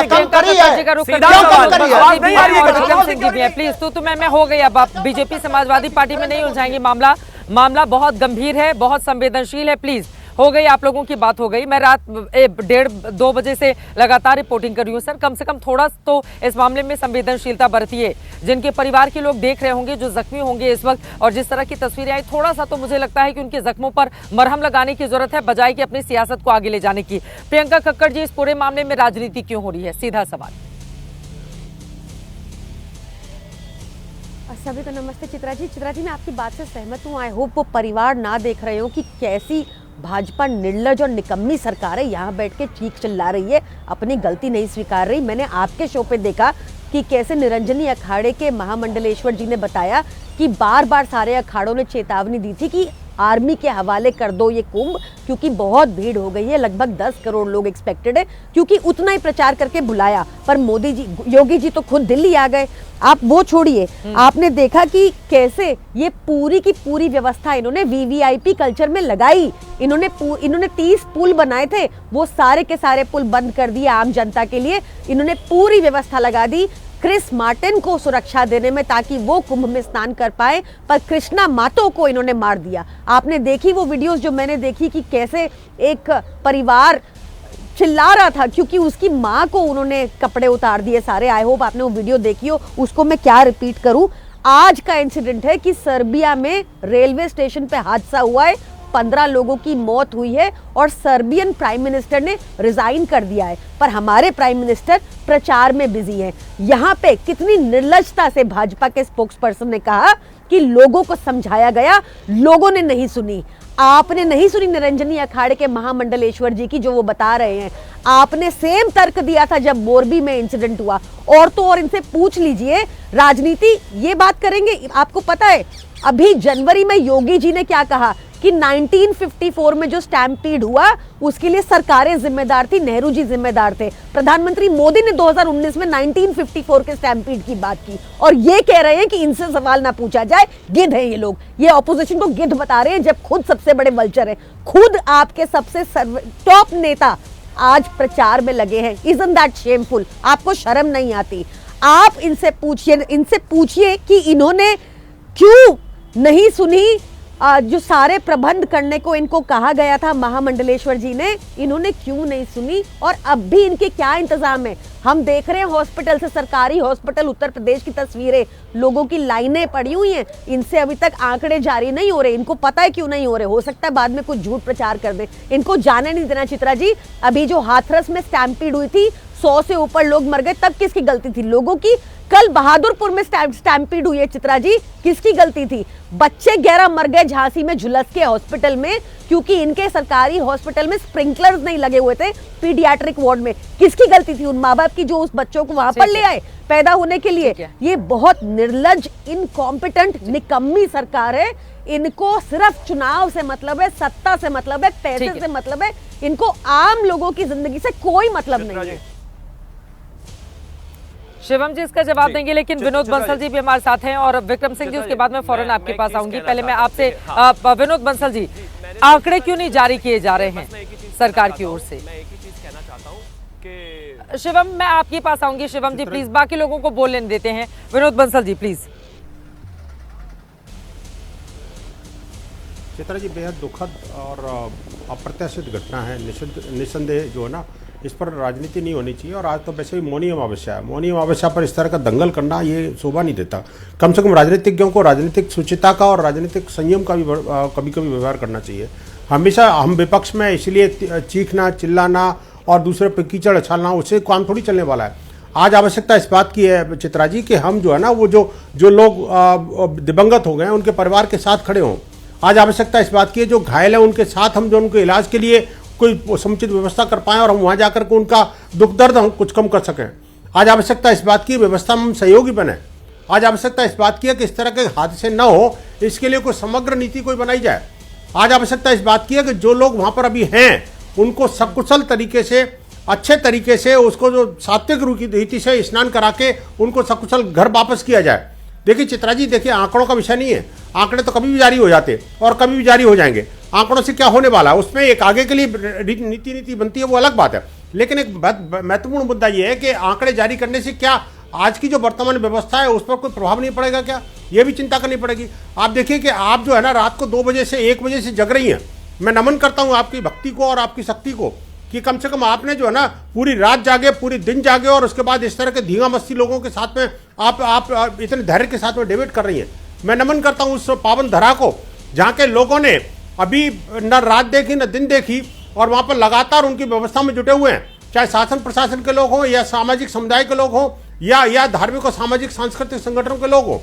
है, प्लीज। तो मैं हो गई। अब आप बीजेपी समाजवादी पार्टी में नहीं उलझाएंगे। मामला बहुत गंभीर है, बहुत संवेदनशील है। प्लीज हो गई, आप लोगों की बात हो गई। मैं रात 1:30-2 बजे से लगातार रिपोर्टिंग कर रही हूँ सर। कम से कम थोड़ा तो इस मामले में संवेदनशीलता बरतिए। जिनके परिवार के लोग देख रहे होंगे, जो जख्मी होंगे इस वक्त, और जिस तरह की तस्वीरें आई, थोड़ा सा तो मुझे लगता है कि उनके जख्मों पर मरहम लगाने की जरूरत है, बजाय कि अपनी सियासत को आगे ले जाने की। प्रियंका कक्कड़ जी, इस पूरे मामले में राजनीति क्यों हो रही है? सीधा सवाल। सभी को नमस्ते। चित्रा जी मैं आपकी बात से सहमत हूँ। आई होप वो परिवार ना देख रहे हो कि कैसी भाजपा निर्लज और निकम्मी सरकार है, यहाँ बैठ के चीख चिल्ला रही है, अपनी गलती नहीं स्वीकार रही। मैंने आपके शो पे देखा कि कैसे निरंजनी अखाड़े के महामंडलेश्वर जी ने बताया कि बार बार सारे अखाड़ों ने चेतावनी दी थी कि आर्मी के हवाले कर दो ये कुंभ, क्योंकि बहुत भीड़ हो गई है। लगभग 10 करोड़ लोग एक्सपेक्टेड है, क्योंकि उतना ही प्रचार करके बुलाया। पर मोदी जी, योगी जी तो खुद दिल्ली आ गए। आप वो छोड़िए, आपने देखा कि कैसे ये पूरी की पूरी व्यवस्था इन्होंने वीवीआईपी कल्चर में लगाई। इन्होंने 30 पुल बनाए थे, वो सारे के सारे पुल बंद कर दिए आम जनता के लिए। इन्होंने पूरी व्यवस्था लगा दी क्रिस मार्टिन को सुरक्षा देने में, ताकि वो कुंभ में स्नान कर पाए, पर कृष्णा मातो को इन्होंने मार दिया। आपने देखी वो वीडियोस जो मैंने देखी कि कैसे एक परिवार चिल्ला रहा था क्योंकि उसकी माँ को उन्होंने कपड़े उतार दिए सारे। आई होप आपने वो वीडियो देखी हो, उसको मैं क्या रिपीट करूं। आज का इंसिडेंट है कि सर्बिया में रेलवे स्टेशन पे हादसा हुआ है, 15 लोगों की मौत हुई है और सर्बियन प्राइम मिनिस्टर ने रिजाइन कर दिया है, पर हमारे प्राइम मिनिस्टर प्रचार में बिजी हैं। यहाँ पे कितनी निर्लजता से भाजपा के स्पोक्स पर्सन ने कहा कि लोगों को समझाया गया, लोगों ने नहीं सुनी। आपने नहीं सुनी निरंजनी अखाड़े के महामंडलेश्वर जी की, जो वो बता रहे हैं। आपने सेम तर्क दिया था जब मोरबी में इंसिडेंट हुआ। और तो और इनसे पूछ लीजिए, राजनीति ये बात करेंगे। आपको पता है अभी जनवरी में योगी जी ने क्या कहा कि 1954 में जो स्टैम्पीड हुआ उसके लिए सरकारें जिम्मेदार थी, नेहरू जी जिम्मेदार थे। प्रधानमंत्री मोदी ने 2019 में 1954 के स्टैम्पीड की बात की, और ये कह रहे हैं कि इनसे सवाल ना पूछा जाए, गिद्ध हैं ये लोग। ये ऑपोजिशन को गिद्ध बता रहे हैं, जब खुद सबसे बड़े वल्चर हैं। खुद आपके सबसे टॉप नेता आज प्रचार में लगे हैं। Isn't that shameful? आपको शर्म नहीं आती? आप इनसे पूछिए कि इन्होंने क्यों नहीं सुनी जो सारे प्रबंध करने को इनको कहा गया था महामंडलेश्वर जी ने, इन्होंने क्यों नहीं सुनी? और अब भी इनके क्या इंतजाम है? हम देख रहे हैं हॉस्पिटल से, सरकारी हॉस्पिटल उत्तर प्रदेश की तस्वीरें, लोगों की लाइनें पड़ी हुई हैं, इनसे अभी तक आंकड़े जारी नहीं हो रहे। इनको पता है क्यों नहीं हो रहे? हो सकता है बाद में कुछ झूठ प्रचार कर दें, इनको जाने नहीं देना। चित्रा जी, अभी जो हाथरस में स्टैम्पीड हुई थी, 100 से ऊपर लोग मर गए, तब किसकी गलती थी? लोगों की। कल बहादुरपुर में स्टैम्पीड हुई है चित्रा जी, किसकी गलती थी? बच्चे 11 मर गए झांसी में झुलस के हॉस्पिटल में, क्योंकि इनके सरकारी हॉस्पिटल में स्प्रिंकलर्स नहीं लगे हुए थे पीडियाट्रिक वार्ड में। किसकी गलती थी? उन माँ बाप की जो उस बच्चों को वहां पर ले आए पैदा होने के लिए। ये बहुत निर्लज, इनकॉम्पिटेंट, निकम्मी सरकार है। इनको सिर्फ चुनाव से मतलब है, सत्ता से मतलब है, पैसे से मतलब है, इनको आम लोगों की जिंदगी से कोई मतलब नहीं है। शिवम जी इसका जवाब देंगे, लेकिन विनोद बंसल जी भी हमारे साथ हैं और विक्रम सिंह जी, उसके बाद में फौरन आपके पास आऊंगी। पहले मैं आपसे विनोद बंसल जी, आंकड़े क्यों नहीं जारी किए जा रहे हैं सरकार की ओर से? मैं एक ही चीज कहना चाहता हूं कि शिवम, मैं आपके पास आऊंगी। शिवम जी प्लीज, बाकी लोगों को बोलने देते हैं। विनोद बंसल जी प्लीज। चित्रा जी, बेहद दुखद और अप्रत्याशित घटना है। निस्संदेह जो है ना, इस पर राजनीति नहीं होनी चाहिए। और आज तो वैसे भी मौनी अमावस्या है, मौनी अमावस्या पर इस तरह का दंगल करना ये शोभा नहीं देता। कम से कम राजनीतिज्ञों को राजनीतिक शुचिता का और राजनीतिक संयम का भी कभी कभी व्यवहार करना चाहिए। हमेशा हम विपक्ष में इसलिए चीखना, चिल्लाना और दूसरे पर कीचड़ उछालना, उससे काम थोड़ी चलने वाला है। आज आवश्यकता इस बात की है चित्रा जी कि हम जो है ना, वो जो लोग दिवंगत हो गए हैं उनके परिवार के साथ खड़े हों। आज आवश्यकता इस बात की है जो घायल है उनके साथ हम जो उनके इलाज के लिए कोई समुचित व्यवस्था कर पाएं और हम वहां जाकर के उनका दुख दर्द हम कुछ कम कर सकें। आज आवश्यकता इस बात की व्यवस्था में हम सहयोगी बने। आज आवश्यकता इस बात की है कि इस तरह के हादसे न हो, इसके लिए कोई समग्र नीति कोई बनाई जाए। आज आवश्यकता इस बात की है कि जो लोग वहां पर अभी हैं उनको सकुशल तरीके से, अच्छे तरीके से, उसको जो सात्विक रीति से स्नान करा के उनको सकुशल घर वापस किया जाए। देखिए चित्रा जी, देखिए आंकड़ों का विषय नहीं है, आंकड़े तो कभी भी जारी हो जाते और कभी भी जारी हो जाएंगे। आंकड़ों से क्या होने वाला है, उसमें एक आगे के लिए नीति बनती है, वो अलग बात है। लेकिन एक महत्वपूर्ण मुद्दा ये है कि आंकड़े जारी करने से क्या आज की जो वर्तमान व्यवस्था है उस पर कोई प्रभाव नहीं पड़ेगा क्या? ये भी चिंता करनी पड़ेगी। आप देखिए कि आप जो है ना, रात को 2 बजे से 1 बजे से जग रही हैं। मैं नमन करता हूँ आपकी भक्ति को और आपकी शक्ति को कि कम से कम आपने जो है ना पूरी रात जागे, पूरी दिन जागे और उसके बाद इस तरह के धींगा मस्ती लोगों के साथ में आप इतने धैर्य के साथ में डिबेट कर रही हैं। मैं नमन करता हूँ उस पावन धरा को जहाँ के लोगों ने अभी न रात देखी न दिन देखी और वहाँ पर लगातार उनकी व्यवस्था में जुटे हुए हैं, चाहे शासन प्रशासन के लोग हों या सामाजिक समुदाय के लोग हों या धार्मिक और सामाजिक सांस्कृतिक संगठनों के लोग हों।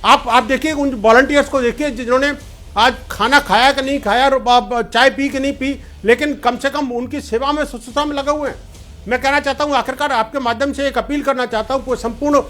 आप देखिए उन वॉलंटियर्स को देखिए जिन्होंने आज खाना खाया कि नहीं खाया, चाय पी कि नहीं पी, लेकिन कम से कम उनकी सेवा में शुश्रूषा में लगे हुए हैं। मैं कहना चाहता हूं, आखिरकार आपके माध्यम से एक अपील करना चाहता हूं संपूर्ण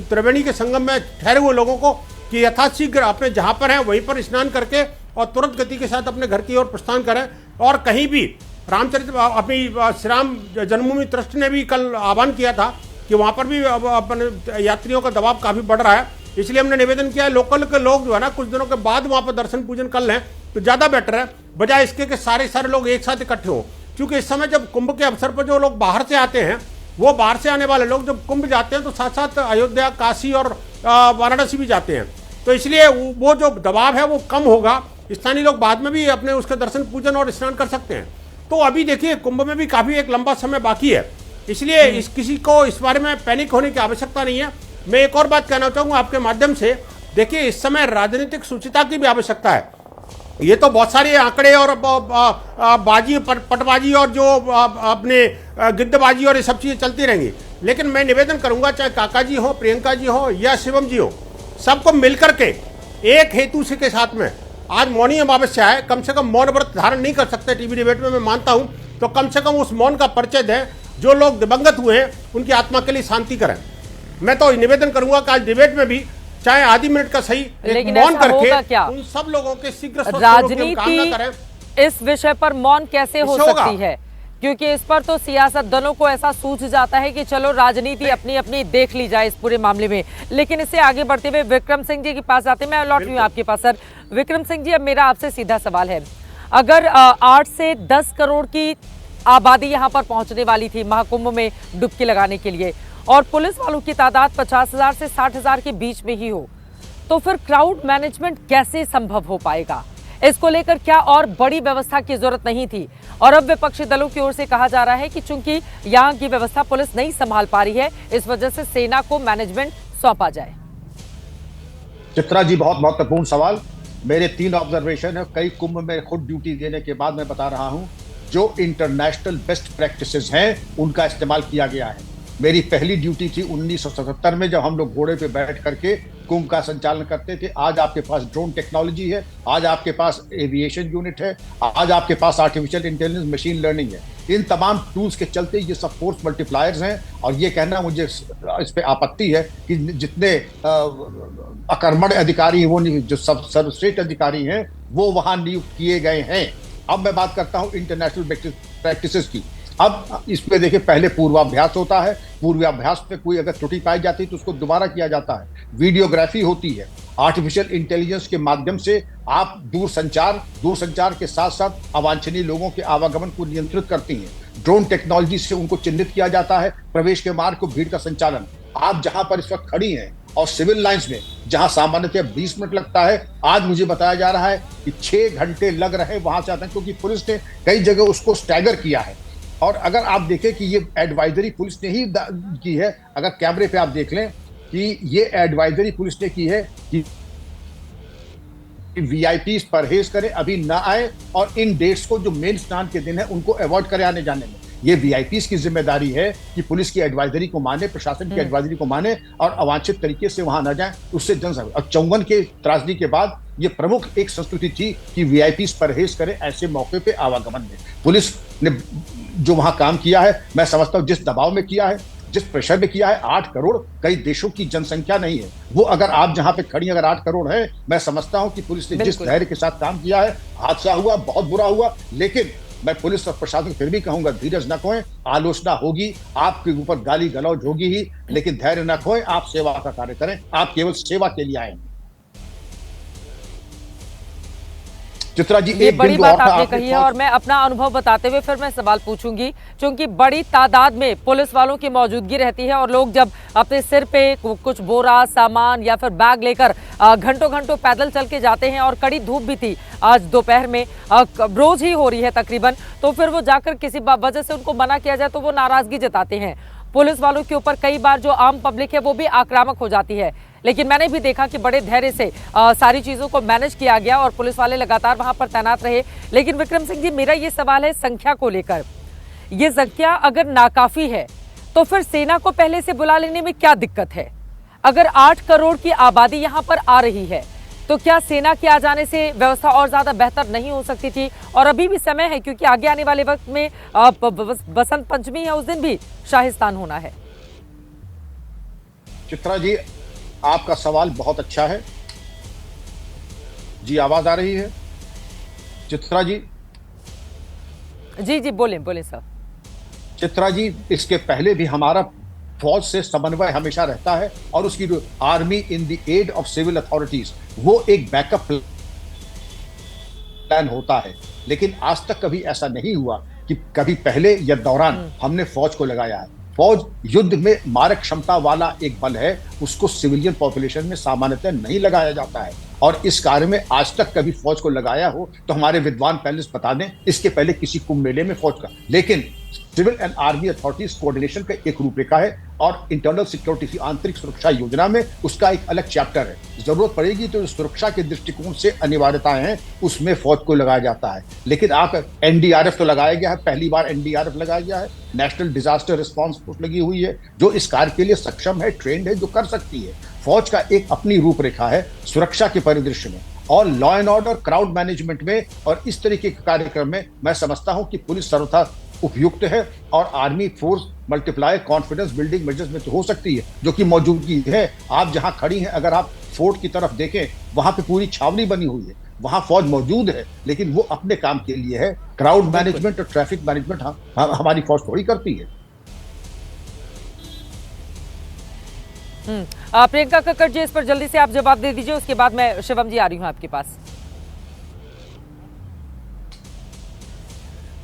त्रिवेणी के संगम में ठहरे हुए लोगों को कि यथाशीघ्र अपने जहां पर हैं वहीं पर स्नान करके और तुरंत गति के साथ अपने घर की ओर प्रस्थान करें। और कहीं भी रामचरित अपनी श्री राम जन्मभूमि ट्रस्ट ने भी कल आह्वान किया था कि वहाँ पर भी अपने यात्रियों का दबाव काफ़ी बढ़ रहा है, इसलिए हमने निवेदन किया है लोकल के लोग जो है ना कुछ दिनों के बाद वहाँ पर दर्शन पूजन कर लें तो ज़्यादा बेटर है, बजाय इसके कि सारे लोग एक साथ इकट्ठे हों। क्योंकि इस समय जब कुंभ के अवसर पर जो लोग बाहर से आते हैं, वो बाहर से आने वाले लोग जब कुंभ जाते हैं तो साथ साथ अयोध्या, काशी और वाराणसी भी जाते हैं, तो इसलिए वो जो दबाव है वो कम होगा। स्थानीय लोग बाद में भी अपने उसके दर्शन पूजन और स्नान कर सकते हैं। तो अभी देखिए कुंभ में भी काफ़ी एक लंबा समय बाकी है, इसलिए किसी को इस बारे में पैनिक होने की आवश्यकता नहीं है। मैं एक और बात कहना चाहूँगा आपके माध्यम से, देखिए इस समय राजनीतिक शुचिता की भी आवश्यकता है। ये तो बहुत सारे आंकड़े और बाजी पटबाजी और जो अपने गिद्धबाजी और ये सब चीज़ें चलती रहेंगी, लेकिन मैं निवेदन करूंगा चाहे काका जी हो, प्रियंका जी हो या शिवम जी हो, सबको मिलकर के एक हेतु से के साथ में, आज मौनी अमावस्या है, कम से कम मौन व्रत धारण नहीं कर सकते टीवी डिबेट में, मैं मानता हूं, तो कम से कम उस मौन का परिचय दें। जो लोग दिवंगत हुए हैं उनकी आत्मा के लिए शांति करें। मैं तो निवेदन करूंगा कि आज डिबेट में भी चाहे आधी मिनट का सही एक मौन करके उन सब लोगों के शीघ्र राजनीति इस विषय पर मौन कैसे हो सकती है, क्योंकि इस पर तो सियासत दलों को ऐसा सूझ जाता है कि चलो राजनीति अपनी अपनी देख ली जाए इस पूरे मामले में। लेकिन इससे आगे बढ़ते हुए विक्रम सिंह जी के पास आते हैं, मैं लौट रही हूँ आपके पास। सर विक्रम सिंह जी, अब मेरा आपसे सीधा सवाल है, अगर 8 से 10 करोड़ की आबादी यहाँ पर पहुंचने वाली थी महाकुंभ में डुबकी लगाने के लिए और पुलिस वालों की तादाद 50,000 से 60,000 के बीच में ही हो, तो फिर क्राउड मैनेजमेंट कैसे संभव हो पाएगा? इसको लेकर क्या और बड़ी व्यवस्था की जरूरत नहीं थी? और अब विपक्षी दलों की ओर से कहा जा रहा है कि चूंकि यहाँ की व्यवस्था पुलिस नहीं संभाल पा रही है, इस वजह से सेना को मैनेजमेंट सौंपा जाए। चित्रा जी, बहुत महत्वपूर्ण सवाल। मेरे 3 ऑब्जर्वेशन है। कई कुंभ में खुद ड्यूटी देने के बाद मैं बता रहा हूं, जो इंटरनेशनल बेस्ट प्रैक्टिसेस हैं उनका इस्तेमाल किया गया है। मेरी पहली ड्यूटी थी 1977 में, जब हम लोग घोड़े पे बैठ करके कुंभ का संचालन करते थे। आज आपके पास ड्रोन टेक्नोलॉजी है, आज आपके पास एविएशन यूनिट है, आज आपके पास आर्टिफिशियल इंटेलिजेंस, मशीन लर्निंग है। इन तमाम टूल्स के चलते ये सब फोर्स मल्टीप्लायर्स हैं। और ये कहना मुझे इस पे आपत्ति है कि जितने अकर्मण्य अधिकारी हैं, वो जो सब सर्वश्रेष्ठ अधिकारी हैं, वो वहां नियुक्त किए गए हैं। अब मैं बात करता हूं इंटरनेशनल प्रैक्टिसेस की। अब इसमें देखिए, पहले पूर्वाभ्यास होता है। पूर्वाभ्यास में कोई अगर त्रुटि पाई जाती है तो उसको दोबारा किया जाता है। वीडियोग्राफी होती है। आर्टिफिशियल इंटेलिजेंस के माध्यम से आप दूरसंचार के साथ साथ अवांछनीय लोगों के आवागमन को नियंत्रित करती हैं। ड्रोन टेक्नोलॉजी से उनको चिन्हित किया जाता है, प्रवेश के मार्ग को, भीड़ का संचालन। आप जहां पर इस वक्त खड़ी हैं और सिविल लाइंस में जहां सामान्यतः 20 मिनट लगता है, आज मुझे बताया जा रहा है कि 6 घंटे लग रहे हैं वहां से आते हैं, क्योंकि पुलिस ने कई जगह उसको स्टैगर किया है। और अगर आप देखें कि ये एडवाइजरी पुलिस ने ही की है, अगर कैमरे पे आप देख लें कि ये एडवाइजरी पुलिस ने की है कि वीआईपी परहेज करें, अभी ना आए, और इन डेट्स को जो मेन स्नान के दिन है उनको अवॉइड करें आने जाने में। ये वीआईपी की जिम्मेदारी है कि पुलिस की एडवाइजरी को माने, प्रशासन की एडवाइजरी को माने और अवांछित तरीके से वहां न जाए, उससे जनसंख्या। और 54 के त्रासदी के बाद ये प्रमुख एक संस्कृति थी कि वीआईपी परहेज करें ऐसे मौके पे आवागमन में। पुलिस ने जो वहां काम किया है, मैं समझता हूं जिस दबाव में किया है, जिस प्रेशर में किया है, 8 करोड़ कई देशों की जनसंख्या नहीं है वो। अगर आप जहां पे खड़ी अगर 8 करोड़ है, मैं समझता हूं कि पुलिस ने जिस धैर्य के साथ काम किया है, हादसा हुआ, बहुत बुरा हुआ, लेकिन मैं पुलिस और प्रशासन फिर भी कहूंगा, धीरज न खोएं। आलोचना होगी, आपके ऊपर गाली गलौज होगी ही, लेकिन धैर्य न खोएं। आप सेवा का कार्य करें, आप केवल सेवा के लिए आए हैं। चित्रा जी, ये बड़ी बात आपने कही है और मैं अपना अनुभव बताते हुए फिर मैं सवाल पूछूंगी, क्योंकि बड़ी तादाद में पुलिस वालों की मौजूदगी रहती है और लोग जब अपने सिर पे कुछ बोरा सामान या फिर बैग लेकर घंटों घंटों पैदल चल के जाते हैं, और कड़ी धूप भी थी आज दोपहर में, रोज ही हो रही है तकरीबन, तो फिर वो जाकर किसी वजह से उनको मना किया जाए तो वो नाराजगी जताते हैं। पुलिस वालों के ऊपर कई बार जो आम पब्लिक है वो भी आक्रामक हो जाती है, लेकिन मैंने भी देखा कि बड़े धैर्य से सारी चीजों को मैनेज किया गया और पुलिस वाले लगातार वहां पर तैनात रहे। लेकिन विक्रम सिंह जी, मेरा ये सवाल है संख्या को लेकर, ये संख्या अगर नाकाफी है तो फिर सेना को पहले से बुला लेने में क्या दिक्कत है? अगर 8 करोड़ की आबादी यहाँ पर आ रही है तो क्या सेना के आ जाने से व्यवस्था और ज्यादा बेहतर नहीं हो सकती थी? और अभी भी समय है, क्योंकि आगे आने वाले वक्त में बसंत पंचमी है, उस दिन भी शाहिस्तान होना है। चित्रा जी, आपका सवाल बहुत अच्छा है जी। आवाज आ रही है चित्रा जी? जी जी, बोले सर। चित्रा जी, इसके पहले भी हमारा फौज से समन्वय हमेशा रहता है, और उसकी जो army in the aid of civil authorities, वो एक बैकअप प्लान होता है। लेकिन आज तक कभी ऐसा नहीं हुआ कि कभी पहले या दौरान हमने फौज को लगाया है। फौज युद्ध में मारक क्षमता वाला एक बल है, उसको सिविलियन पॉपुलेशन में सामान्यतः नहीं लगाया जाता है। और इस कार्य में आज तक कभी फौज को लगाया हो तो हमारे विद्वान पहले बता दें, इसके पहले किसी कुंभ मेले में फौज का। लेकिन civil and army authorities coordination का एक रूपरेखा है, और इंटरनल सिक्योरिटी की आंतरिक सुरक्षा योजना में उसका एक अलग चैप्टर है। जरूरत पड़ेगी तो सुरक्षा के दृष्टिकोण से अनिवार्यताएं हैं, उसमें फौज को लगाया जाता है। लेकिन आप एनडीआरएफ तो लगाया गया है, पहली बार एनडीआरएफ लगाया गया है, नेशनल डिजास्टर रिस्पांस फोर्स लगी हुई है, जो इस कार्य के लिए सक्षम है, ट्रेंड है, जो कर सकती है। फौज का एक अपनी रूपरेखा है सुरक्षा के परिदृश्य में, और law and order, crowd management में और इस तरीके के कार्यक्रम में मैं समझता हूं कि पुलिस सर्वथा उपयुक्त है, और army force multiply confidence building measures में तो हो सकती है, जो कि मौजूदगी है। आप जहां खड़ी हैं, अगर आप फोर्ट की तरफ देखें, वहां पे पूरी छावनी बनी हुई है, वहां फौज मौजूद है, लेकिन वो अपने काम के लिए है। क्राउड मैनेजमेंट और ट्रैफिक मैनेजमेंट हमारी फौज थोड़ी करती है। प्रियंका कक्कड़ जी, इस पर जल्दी से आप जवाब दे दीजिए, उसके बाद मैं शिवम जी आ रही हूं आपके पास।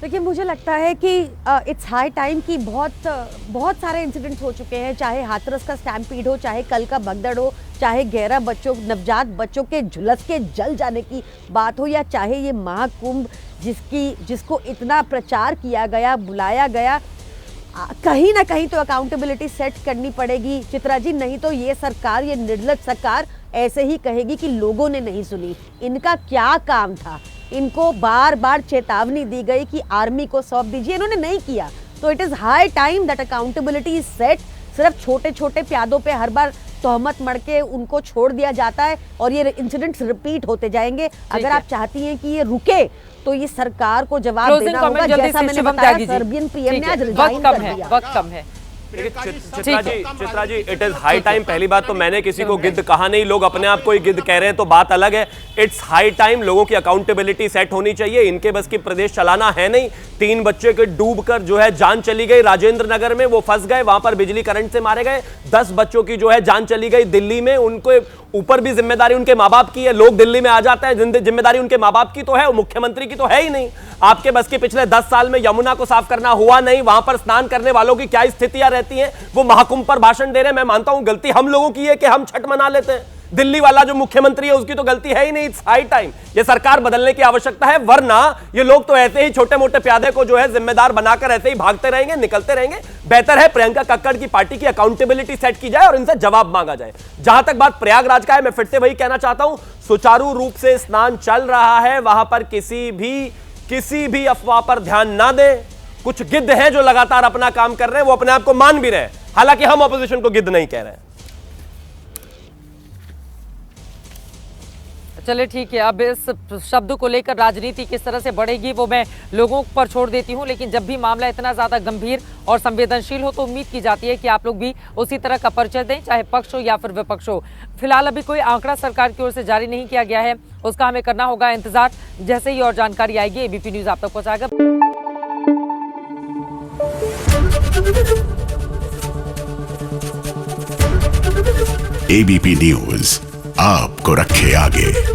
देखिए मुझे लगता है कि इट्स हाई टाइम कि बहुत सारे इंसिडेंट्स हो चुके हैं, चाहे हाथरस का स्टैम्पीड हो, चाहे कल का भगदड़ हो, चाहे 11 नवजात बच्चों के झुलस के जल जाने की बात हो, या चाहे ये महाकुंभ जिसको इतना प्रचार किया गया, बुलाया गया। कहीं ना कहीं तो अकाउंटेबिलिटी सेट करनी पड़ेगी चित्रा जी, नहीं तो ये सरकार, ये निर्लज सरकार ऐसे ही कहेगी कि लोगों ने नहीं सुनी। इनका क्या काम था? इनको बार बार चेतावनी दी गई कि आर्मी को सौंप दीजिए, इन्होंने नहीं किया। तो it is high time that accountability is set. सिर्फ छोटे छोटे प्यादों पे हर बार तोहमत मढ़ के उनको छोड़ दिया जाता है और ये इंसिडेंट्स रिपीट होते जाएंगे। अगर आप चाहती हैं कि ये रुके तो ये सरकार को जवाब देना होगा। जैसा मैंने बताया, सर्बियन पीएम ने आज रिजाइन कर दिया। वक्त कम है। Chitra ji, it is high time. पहली बात तो मैंने किसी को गिद्ध कहा नहीं, लोग अपने आप को ही गिद्ध कह रहे हैं तो बात अलग है। इट्स हाई टाइम, लोगों की अकाउंटेबिलिटी सेट होनी चाहिए। इनके बस की प्रदेश चलाना है नहीं। 3 बच्चे के डूबकर जो है जान चली गई राजेंद्र नगर में, वो फंस गए, वहां पर बिजली करंट से मारे गए। 10 बच्चों की जो है जान चली गई दिल्ली में, उनको ऊपर भी जिम्मेदारी उनके माँ बाप की है। लोग दिल्ली में आ जाते हैं, जिम्मेदारी उनके माँ बाप की तो है, मुख्यमंत्री की तो है ही नहीं। आपके बस के पिछले 10 साल में यमुना को साफ करना हुआ नहीं, वहां पर स्नान करने वालों की क्या स्थितियां रहती हैं, वो महाकुंभ पर भाषण दे रहे हैं। मैं मानता हूं गलती हम लोगों की है कि हम छठ मना लेते हैं, दिल्ली वाला जो मुख्यमंत्री है उसकी तो गलती है ही नहीं। इट्स हाई टाइम, ये सरकार बदलने की आवश्यकता है, वरना ये लोग तो ऐसे ही छोटे मोटे प्यादे को जो है जिम्मेदार बनाकर ऐसे ही भागते रहेंगे, निकलते रहेंगे। बेहतर है प्रियंका कक्कड़ की पार्टी की अकाउंटेबिलिटी सेट की जाए और इनसे जवाब मांगा जाए। जहां तक बात प्रयागराज का है, मैं फिर से वही कहना चाहता हूं, सुचारू रूप से स्नान चल रहा है, वहां पर किसी भी अफवाह पर ध्यान ना दें। कुछ गिद्ध हैं जो लगातार अपना काम कर रहे हैं, वो अपने आप को मान भी रहे हैं, हालांकि हम ऑपोजिशन को गिद्ध नहीं कह रहे हैं। चलिए ठीक है, अब इस शब्द को लेकर राजनीति किस तरह से बढ़ेगी वो मैं लोगों पर छोड़ देती हूं, लेकिन जब भी मामला इतना ज्यादा गंभीर और संवेदनशील हो तो उम्मीद की जाती है कि आप लोग भी उसी तरह का परिचय दें, चाहे पक्ष हो या फिर विपक्ष हो। फिलहाल अभी कोई आंकड़ा सरकार की ओर से जारी नहीं किया गया है, उसका हमें करना होगा इंतजार। जैसे ही और जानकारी आएगी एबीपी न्यूज आप तक पहुंचाएगा। एबीपी न्यूज आपको रखे आगे।